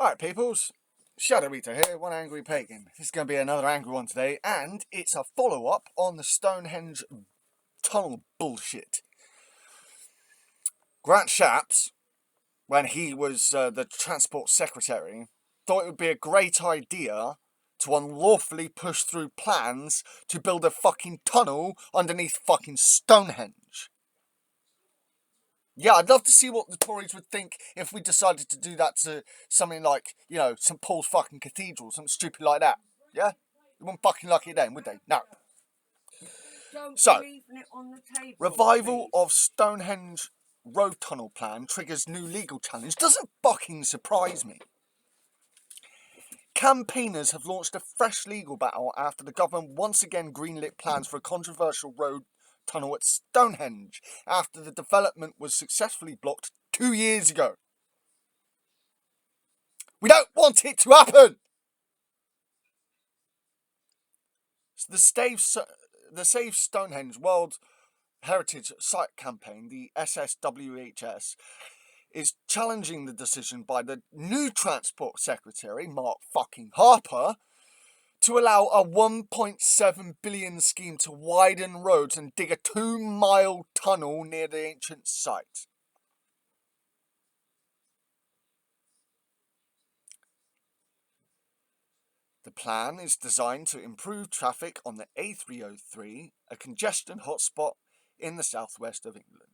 Alright, peoples. Shadow Eater here, one angry pagan. This is going to be another angry one today, and it's a follow-up on the Stonehenge tunnel bullshit. Grant Shapps, when he was the Transport Secretary, thought it would be a great idea to unlawfully push through plans to build a fucking tunnel underneath fucking Stonehenge. Yeah, I'd love to see what the Tories would think if we decided to do that to something like, St. Paul's fucking Cathedral, something stupid like that. Yeah? They wouldn't fucking like it then, would they? No. So, revival of Stonehenge road tunnel plan triggers new legal challenge. Doesn't fucking surprise me. Campaigners have launched a fresh legal battle after the government once again greenlit plans for a controversial road tunnel at Stonehenge after the development was successfully blocked 2 years ago. We don't want it to happen! The Save Stonehenge World Heritage Site campaign, the SSWHS, is challenging the decision by the new Transport Secretary, Mark fucking Harper, to allow a 1.7 billion scheme to widen roads and dig a 2-mile tunnel near the ancient site. The plan is designed to improve traffic on the A303, a congestion hotspot in the southwest of England.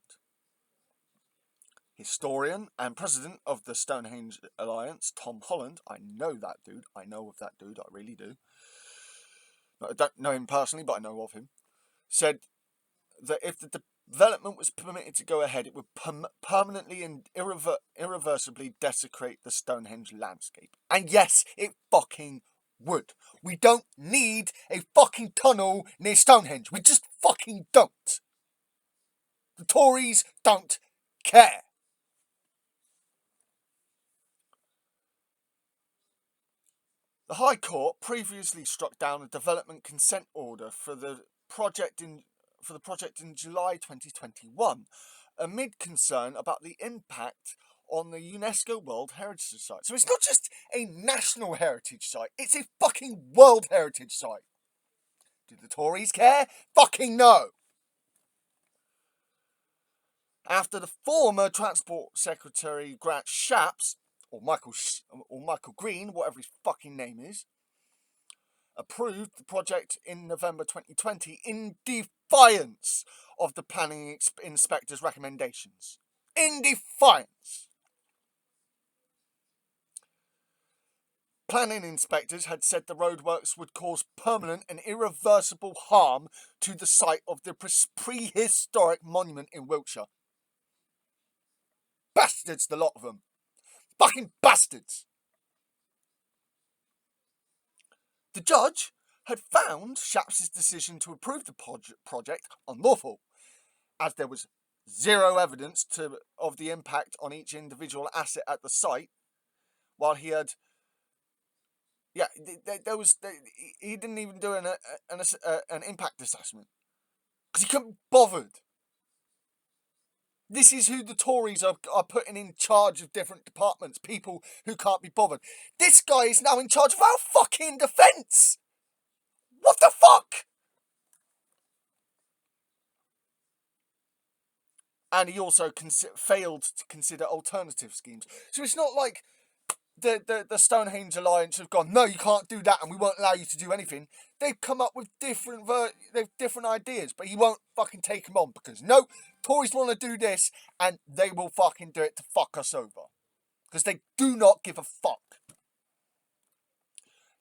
Historian and president of the Stonehenge Alliance, Tom Holland, I know that dude, I really do. I don't know him personally, but I know of him, said that if the development was permitted to go ahead, it would permanently and irreversibly desecrate the Stonehenge landscape. And yes, it fucking would. We don't need a fucking tunnel near Stonehenge. We just fucking don't. The Tories don't care. The High Court previously struck down a development consent order for the project in July 2021, amid concern about the impact on the UNESCO World Heritage Site. So it's not just a national heritage site, it's a fucking World Heritage Site. Do the Tories care? Fucking no! After the former Transport Secretary Grant Shapps, or Michael Green, whatever his fucking name is, approved the project in November 2020 in defiance of the planning inspector's recommendations. In defiance! Planning inspectors had said the roadworks would cause permanent and irreversible harm to the site of the prehistoric monument in Wiltshire. Bastards, the lot of them. Fucking bastards! The judge had found Shapps' decision to approve the project unlawful, as there was zero evidence of the impact on each individual asset at the site, while he had... he didn't even do an impact assessment, because he couldn't be bothered. This is who the Tories are putting in charge of different departments, people who can't be bothered. This guy is now in charge of our fucking defence! What the fuck? And he also failed to consider alternative schemes. So it's not like the Stonehenge Alliance have gone, no, you can't do that and we won't allow you to do anything. They've come up with different ideas, but he won't fucking take them on because, no, Tories want to do this and they will fucking do it to fuck us over. Because they do not give a fuck.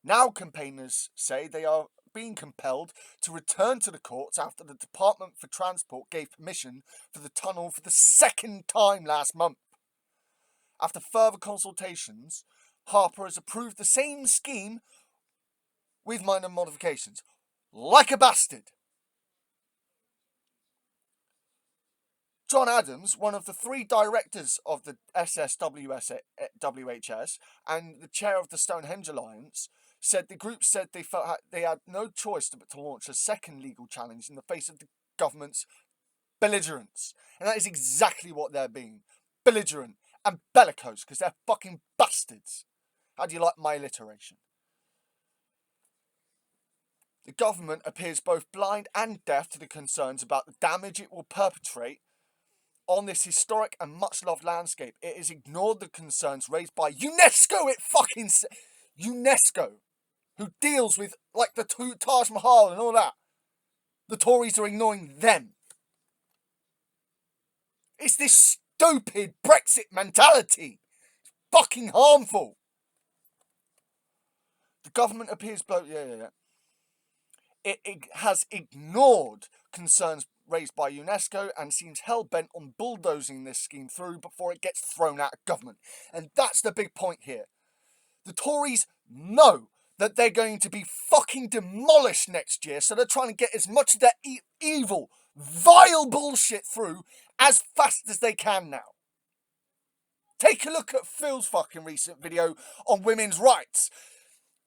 Now campaigners say they are being compelled to return to the courts after the Department for Transport gave permission for the tunnel for the second time last month. After further consultations, Harper has approved the same scheme with minor modifications. Like a bastard. John Adams, one of the 3 directors of the SSWHS and the chair of the Stonehenge Alliance, said the group said they felt they had no choice but to launch a second legal challenge in the face of the government's belligerence. And that is exactly what they're being. Belligerent and bellicose, because they're fucking bastards. How do you like my alliteration? The government appears both blind and deaf to the concerns about the damage it will perpetrate on this historic and much-loved landscape. It has ignored the concerns raised by UNESCO. UNESCO, who deals with like the Taj Mahal and all that. The Tories are ignoring them. It's this stupid Brexit mentality. It's fucking harmful. The government appears It has ignored concerns raised by UNESCO and seems hell-bent on bulldozing this scheme through before it gets thrown out of government. And that's the big point here. The Tories know that they're going to be fucking demolished next year, so they're trying to get as much of that evil, vile bullshit through as fast as they can now. Take a look at Phil's fucking recent video on women's rights.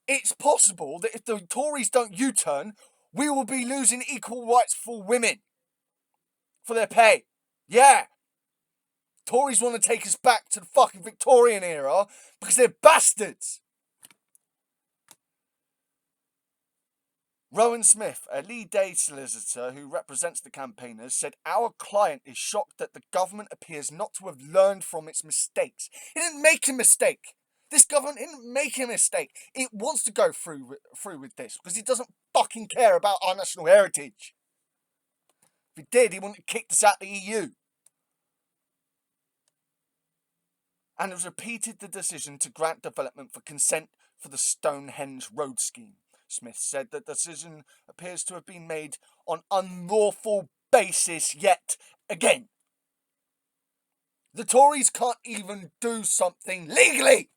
It's possible that if the Tories don't U-turn, we will be losing equal rights for women. For their pay. Yeah. Tories want to take us back to the fucking Victorian era because they're bastards. Rowan Smith, a lead day solicitor who represents the campaigners, said our client is shocked that the government appears not to have learned from its mistakes. It didn't make a mistake. This government didn't make a mistake. It wants to go through with this because it doesn't fucking care about our national heritage. If it did, he wouldn't have kicked us out of the EU. And has repeated the decision to grant development for consent for the Stonehenge road scheme. Smith said that the decision appears to have been made on unlawful basis yet again. The Tories can't even do something legally.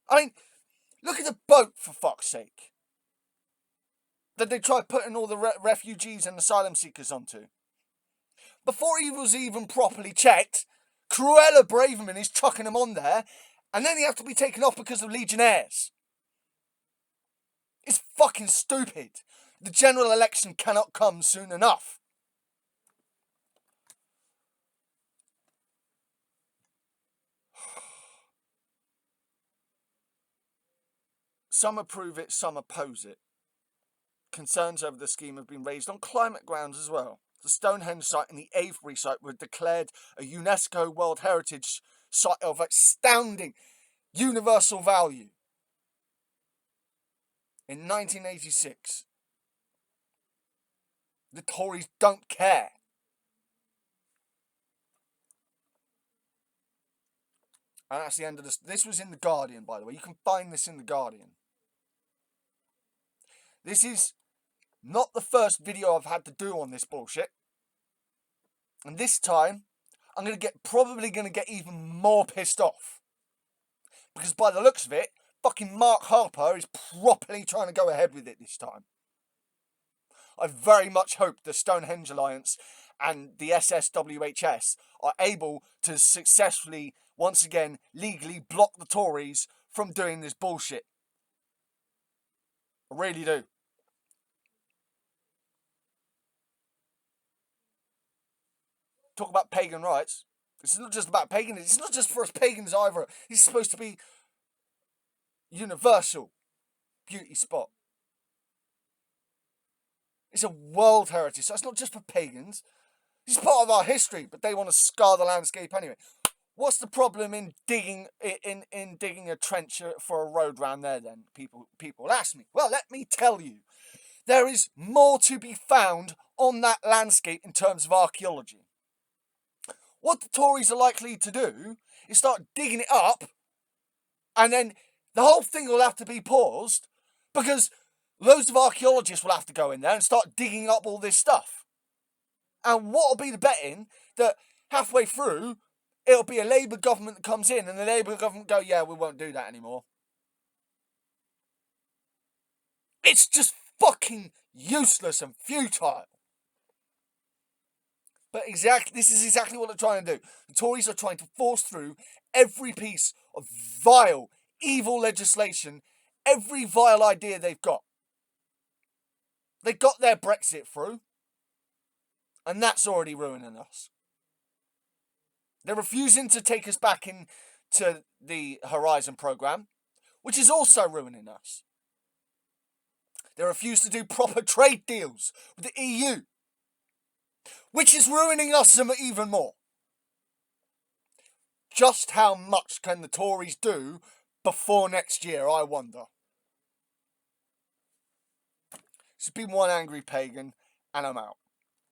I mean, look at the boat, for fuck's sake, that they tried putting all the refugees and asylum seekers onto. Before he was even properly checked, Cruella Braverman is chucking them on there, and then they have to be taken off because of Legionnaires. It's fucking stupid. The general election cannot come soon enough. Some approve it, some oppose it. Concerns over the scheme have been raised on climate grounds as well. The Stonehenge site and the Avebury site were declared a UNESCO World Heritage Site of astounding universal value in 1986. The Tories don't care. And that's the end of this. This was in The Guardian, by the way. You can find this in The Guardian. This is not the first video I've had to do on this bullshit. And this time, I'm probably going to get even more pissed off. Because by the looks of it, fucking Mark Harper is properly trying to go ahead with it this time. I very much hope the Stonehenge Alliance and the SSWHS are able to successfully, once again, legally block the Tories from doing this bullshit. I really do. Talk about pagan rights. It's not just about paganism. It's not just for us pagans either. It's supposed to be universal beauty spot. It's a world heritage, so it's not just for pagans. It's part of our history, but they want to scar the landscape anyway. What's the problem in digging a trench for a road round there then? People ask me. Well, let me tell you. There is more to be found on that landscape in terms of archaeology. What the Tories are likely to do is start digging it up, and then the whole thing will have to be paused because loads of archaeologists will have to go in there and start digging up all this stuff. And what will be the betting that halfway through, it'll be a Labour government that comes in and the Labour government go, yeah, we won't do that anymore. It's just fucking useless and futile. But this is exactly what they're trying to do. The Tories are trying to force through every piece of vile, evil legislation, every vile idea they've got. They got their Brexit through, and that's already ruining us. They're refusing to take us back into the Horizon programme, which is also ruining us. They refuse to do proper trade deals with the EU, which is ruining us even more. Just how much can the Tories do before next year, I wonder? It's been one angry pagan, and I'm out.